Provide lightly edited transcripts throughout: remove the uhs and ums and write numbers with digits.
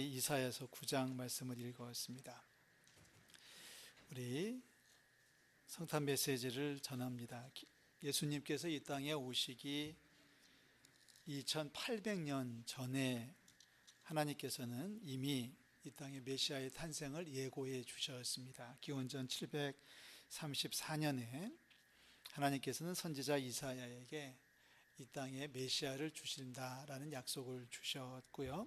우리 이사야서 9장 말씀을 읽었습니다. 우리 성탄 메시지를 전합니다. 예수님께서 이 땅에 오시기 2800년 전에 하나님께서는 이미 이 땅에 메시아의 탄생을 예고해 주셨습니다. 기원전 734년에 하나님께서는 선지자 이사야에게 이 땅에 메시아를 주신다라는 약속을 주셨고요.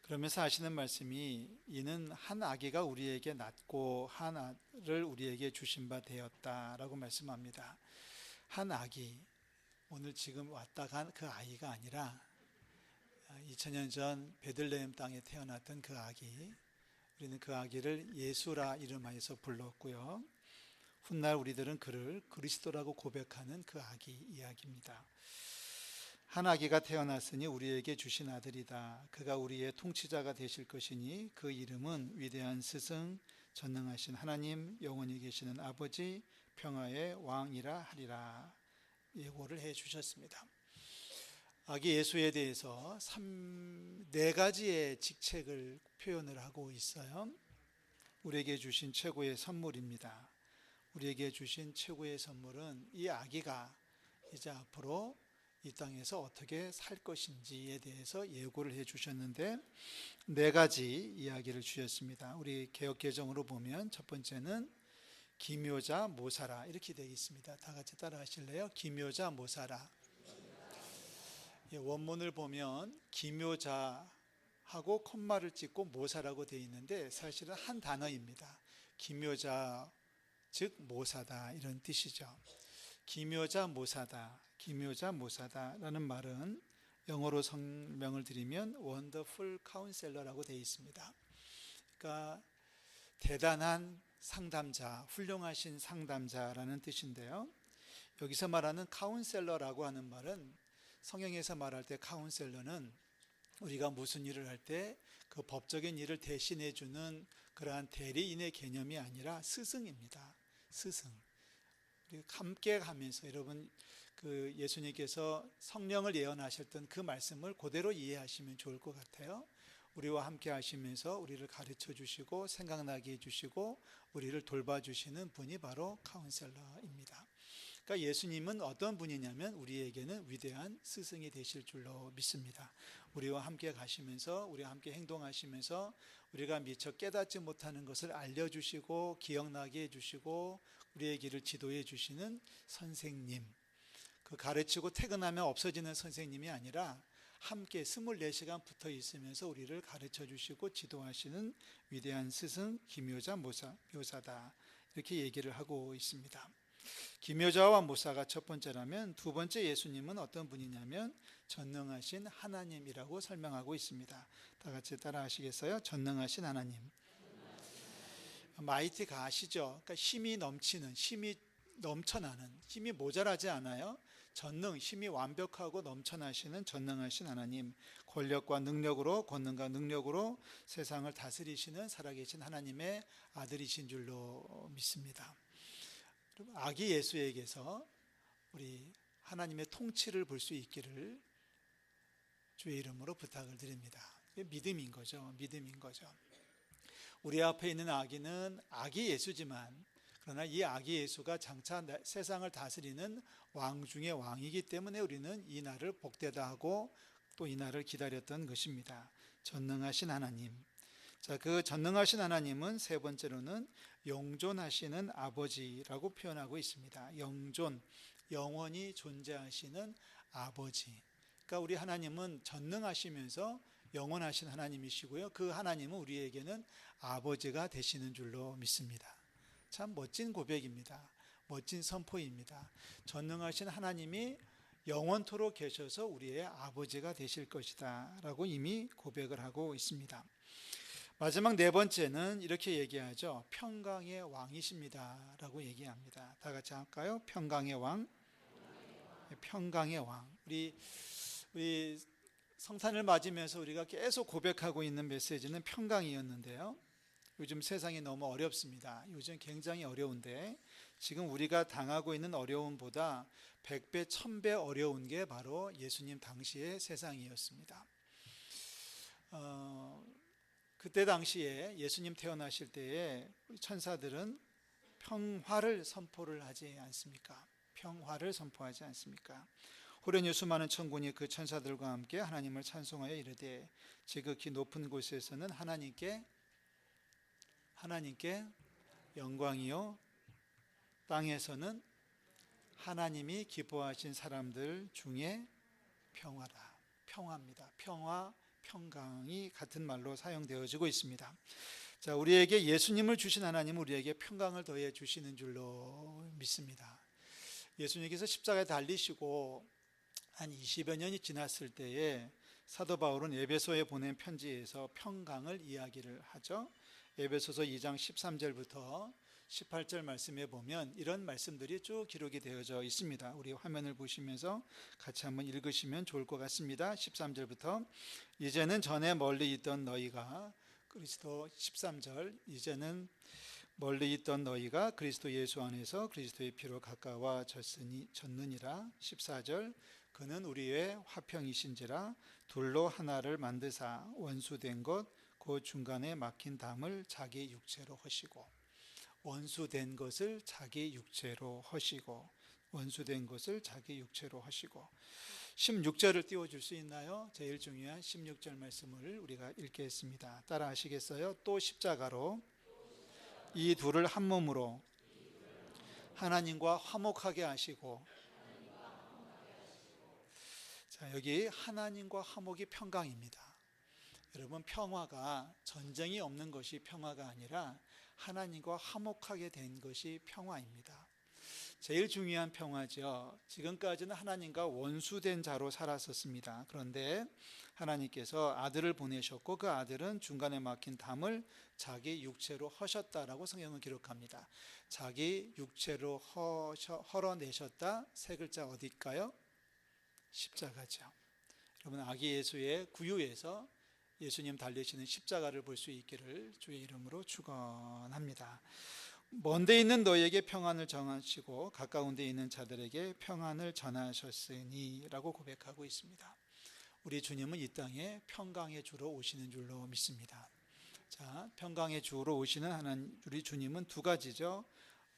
그러면서 하시는 말씀이 이는 한 아기가 우리에게 낳고 한 아들을 우리에게 주신 바 되었다라고 말씀합니다. 한 아기, 오늘 지금 왔다 간 그 아이가 아니라 2000년 전 베들레헴 땅에 태어났던 그 아기, 우리는 그 아기를 예수라 이름하여서 불렀고요. 훗날 우리들은 그를 그리스도라고 고백하는 그 아기 이야기입니다. 한 아기가 태어났으니 우리에게 주신 아들이다. 그가 우리의 통치자가 되실 것이니 그 이름은 위대한 스승, 전능하신 하나님, 영원히 계시는 아버지, 평화의 왕이라 하리라. 예고를 해 주셨습니다. 아기 예수에 대해서 4가지의 직책을 표현을 하고 있어요. 우리에게 주신 최고의 선물입니다. 우리에게 주신 최고의 선물은 이 아기가 이제 앞으로 이 땅에서 어떻게 살 것인지에 대해서 예고를 해 주셨는데 4가지 이야기를 주셨습니다. 우리 개역개정으로 보면 첫 번째는 기묘자 모사라 이렇게 되어 있습니다. 다 같이 따라 하실래요? 기묘자 모사라. 원문을 보면 기묘자하고 콤마를 찍고 모사라고 되어 있는데 사실은 한 단어입니다. 기묘자 즉 모사다 이런 뜻이죠. 기묘자 모사다, 기묘자 모사다라는 말은 영어로 설명을 드리면 Wonderful Counselor라고 되어 있습니다. 그러니까 대단한 상담자, 훌륭하신 상담자라는 뜻인데요. 여기서 말하는 카운셀러라고 하는 말은 성경에서 말할 때 카운셀러는 우리가 무슨 일을 할 때 그 법적인 일을 대신해 주는 그러한 대리인의 개념이 아니라 스승입니다. 스승. 함께 가면서 여러분 그 예수님께서 성령을 예언하셨던 그 말씀을 그대로 이해하시면 좋을 것 같아요. 우리와 함께 하시면서 우리를 가르쳐 주시고 생각나게 해주시고 우리를 돌봐주시는 분이 바로 카운셀러입니다. 그러니까 예수님은 어떤 분이냐면 우리에게는 위대한 스승이 되실 줄로 믿습니다. 우리와 함께 가시면서 우리와 함께 행동하시면서 우리가 미처 깨닫지 못하는 것을 알려주시고 기억나게 해주시고 우리의 길을 지도해 주시는 선생님, 그 가르치고 퇴근하면 없어지는 선생님이 아니라 함께 24시간 붙어 있으면서 우리를 가르쳐 주시고 지도하시는 위대한 스승 기묘자 묘사다 이렇게 얘기를 하고 있습니다. 기묘자와 모사가 첫 번째라면 두 번째 예수님은 어떤 분이냐면 전능하신 하나님이라고 설명하고 있습니다. 다 같이 따라 하시겠어요? 전능하신 하나님. 마이티가 아시죠? 그러니까 힘이 넘치는, 힘이 넘쳐나는, 힘이 모자라지 않아요. 전능, 힘이 완벽하고 넘쳐나시는 전능하신 하나님, 권력과 능력으로, 권능과 능력으로 세상을 다스리시는 살아계신 하나님의 아들이신 줄로 믿습니다. 아기 예수에게서 우리 하나님의 통치를 볼 수 있기를 주의 이름으로 부탁을 드립니다. 믿음인 거죠. 믿음인 거죠. 우리 앞에 있는 아기는 아기 예수지만 그러나 이 아기 예수가 장차 세상을 다스리는 왕 중의 왕이기 때문에 우리는 이 날을 복되다 하고 또 이 날을 기다렸던 것입니다. 전능하신 하나님. 자, 그 전능하신 하나님은 세 번째로는 영존하시는 아버지라고 표현하고 있습니다. 영존, 영원히 존재하시는 아버지. 그러니까 우리 하나님은 전능하시면서 영원하신 하나님이시고요. 그 하나님은 우리에게는 아버지가 되시는 줄로 믿습니다. 참 멋진 고백입니다. 멋진 선포입니다. 전능하신 하나님이 영원토록 계셔서 우리의 아버지가 되실 것이다 라고 이미 고백을 하고 있습니다. 마지막 네 번째는 이렇게 얘기하죠. 평강의 왕이십니다 라고 얘기합니다. 다 같이 할까요? 평강의 왕. 평강의 왕. 우리 성탄을 맞으면서 우리가 계속 고백하고 있는 메시지는 평강이었는데요. 요즘 세상이 너무 어렵습니다. 요즘 굉장히 어려운데 지금 우리가 당하고 있는 어려움보다 100배, 1000배 어려운 게 바로 예수님 당시의 세상이었습니다. 그때 당시에 예수님 태어나실 때에 우리 천사들은 평화를 선포를 하지 않습니까? 평화를 선포하지 않습니까? 호련히 수많은 천군이 그 천사들과 함께 하나님을 찬송하여 이르되 지극히 높은 곳에서는 하나님께 영광이요, 땅에서는 하나님이 기뻐하신 사람들 중에 평화다. 평화입니다. 평화, 평강이 같은 말로 사용되어지고 있습니다. 자, 우리에게 예수님을 주신 하나님은 우리에게 평강을 더해 주시는 줄로 믿습니다. 예수님께서 십자가에 달리시고 한 20여 년이 지났을 때에 사도 바울은 에베소에 보낸 편지에서 평강을 이야기를 하죠. 에베소서 2장 13절부터 18절 말씀에 보면 이런 말씀들이 쭉 기록이 되어져 있습니다. 우리 화면을 보시면서 같이 한번 읽으시면 좋을 것 같습니다. 13절부터 이제는 전에 멀리 있던 너희가 그리스도 13절 이제는 멀리 있던 너희가 그리스도 예수 안에서 그리스도의 피로 가까워졌느니라. 14절 그는 우리의 화평이신지라 둘로 하나를 만드사 원수된 것 그 중간에 막힌 담을 자기 육체로 허시고 원수된 것을 자기 육체로 허시고 원수된 것을 자기 육체로 하시고 16절을 띄워줄 수 있나요? 제일 중요한 16절 말씀을 우리가 읽겠습니다. 따라 하시겠어요? 또 십자가로 이 둘을 한 몸으로 하나님과 화목하게 하시고. 자, 여기 하나님과 화목이 평강입니다. 여러분, 평화가 전쟁이 없는 것이 평화가 아니라 하나님과 화목하게 된 것이 평화입니다. 제일 중요한 평화죠. 지금까지는 하나님과 원수된 자로 살았었습니다. 그런데 하나님께서 아들을 보내셨고 그 아들은 중간에 막힌 담을 자기 육체로 허셨다라고 성경은 기록합니다. 자기 육체로 헐어내셨다. 세 글자 어디일까요? 십자가죠. 여러분, 아기 예수의 구유에서 예수님 달리시는 십자가를 볼 수 있기를 주의 이름으로 축원합니다. 먼데 있는 너희에게 평안을 전하시고 가까운 데 있는 자들에게 평안을 전하셨으니 라고 고백하고 있습니다. 우리 주님은 이 땅에 평강의 주로 오시는 줄로 믿습니다. 자, 평강의 주로 오시는 하나님, 우리 주님은 두 가지죠.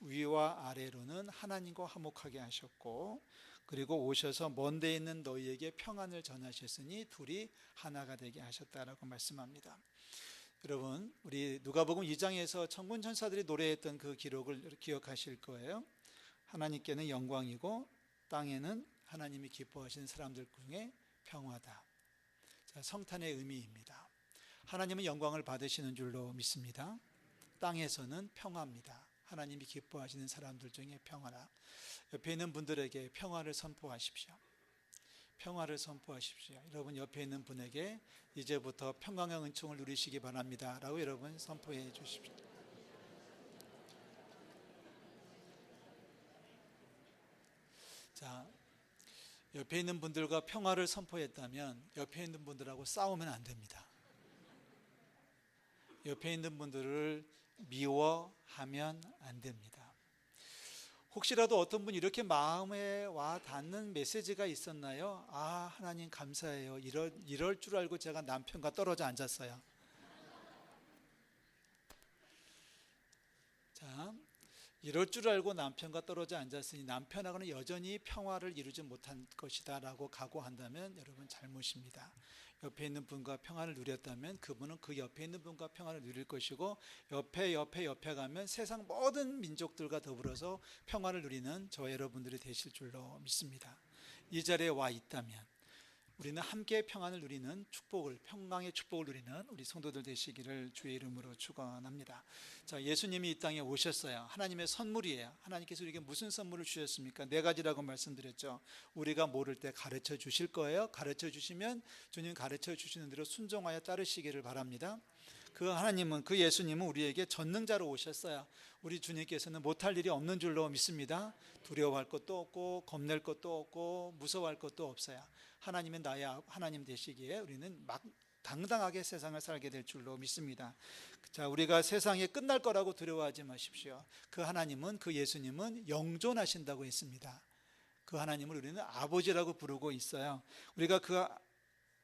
위와 아래로는 하나님과 화목하게 하셨고 그리고 오셔서 먼데 있는 너희에게 평안을 전하셨으니 둘이 하나가 되게 하셨다라고 말씀합니다. 여러분, 우리 누가복음 2장에서 천군 천사들이 노래했던 그 기록을 기억하실 거예요. 하나님께는 영광이고 땅에는 하나님이 기뻐하시는 사람들 중에 평화다. 자, 성탄의 의미입니다. 하나님은 영광을 받으시는 줄로 믿습니다. 땅에서는 평화입니다. 하나님이 기뻐하시는 사람들 중에 평화라. 옆에 있는 분들에게 평화를 선포하십시오. 평화를 선포하십시오. 여러분, 옆에 있는 분에게 이제부터 평강의 은총을 누리시기 바랍니다 라고 여러분 선포해 주십시오. 자, 옆에 있는 분들과 평화를 선포했다면 옆에 있는 분들하고 싸우면 안 됩니다. 옆에 있는 분들을 미워하면 안 됩니다. 혹시라도 어떤 분이 이렇게 마음에 와 닿는 메시지가 있었나요? 아, 하나님 감사해요. 이럴 줄 알고 제가 남편과 떨어져 앉았어요. 자, 이럴 줄 알고 남편과 떨어져 앉았으니 남편하고는 여전히 평화를 이루지 못한 것이다 라고 각오한다면 여러분 잘못입니다. 옆에 있는 분과 평화를 누렸다면 그분은 그 옆에 있는 분과 평화를 누릴 것이고 옆에 가면 세상 모든 민족들과 더불어서 평화를 누리는 저와 여러분들이 되실 줄로 믿습니다. 이 자리에 와 있다면 우리는 함께 평안을 누리는 축복을, 평강의 축복을 누리는 우리 성도들 되시기를 주의 이름으로 축원합니다. 자, 예수님이 이 땅에 오셨어요. 하나님의 선물이에요. 하나님께서 우리에게 무슨 선물을 주셨습니까? 네 가지라고 말씀드렸죠. 우리가 모를 때 가르쳐 주실 거예요. 가르쳐 주시면 주님 가르쳐 주시는 대로 순종하여 따르시기를 바랍니다. 그 하나님은, 그 예수님은 우리에게 전능자로 오셨어요. 우리 주님께서는 못할 일이 없는 줄로 믿습니다. 두려워할 것도 없고 겁낼 것도 없고 무서워할 것도 없어요. 하나님은 나의 하나님 되시기에 우리는 막 당당하게 세상을 살게 될 줄로 믿습니다. 자, 우리가 세상에 끝날 거라고 두려워하지 마십시오. 그 하나님은, 그 예수님은 영존하신다고 했습니다. 그 하나님을 우리는 아버지라고 부르고 있어요. 우리가 그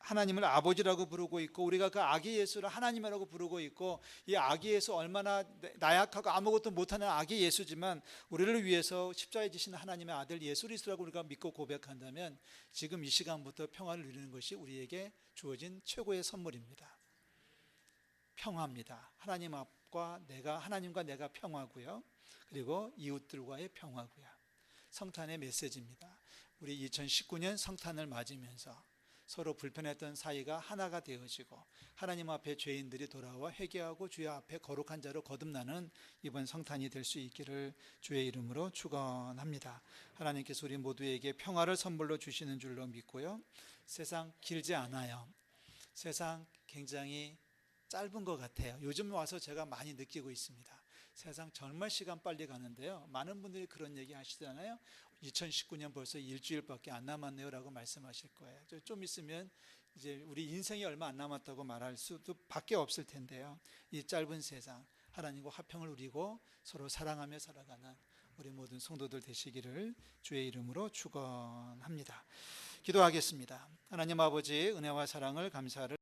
하나님을 아버지라고 부르고 있고 우리가 그 아기 예수를 하나님이라고 부르고 있고 이 아기 예수 얼마나 나약하고 아무것도 못하는 아기 예수지만 우리를 위해서 십자가에 지신 하나님의 아들 예수 그리스도라고 우리가 믿고 고백한다면 지금 이 시간부터 평화를 누리는 것이 우리에게 주어진 최고의 선물입니다. 평화입니다. 하나님과 내가 평화고요. 그리고 이웃들과의 평화고요. 성탄의 메시지입니다. 우리 2019년 성탄을 맞으면서 서로 불편했던 사이가 하나가 되어지고 하나님 앞에 죄인들이 돌아와 회개하고 주의 앞에 거룩한 자로 거듭나는 이번 성탄이 될 수 있기를 주의 이름으로 축원합니다. 하나님께서 우리 모두에게 평화를 선물로 주시는 줄로 믿고요. 세상 길지 않아요. 세상 굉장히 짧은 것 같아요. 요즘 와서 제가 많이 느끼고 있습니다. 세상 정말 시간 빨리 가는데요. 많은 분들이 그런 얘기 하시잖아요. 2019년 벌써 일주일밖에 안 남았네요 라고 말씀하실 거예요. 좀 있으면 이제 우리 인생이 얼마 안 남았다고 말할 수도 밖에 없을 텐데요. 이 짧은 세상 하나님과 화평을 누리고 서로 사랑하며 살아가는 우리 모든 성도들 되시기를 주의 이름으로 축원합니다. 기도하겠습니다. 하나님 아버지 은혜와 사랑을 감사를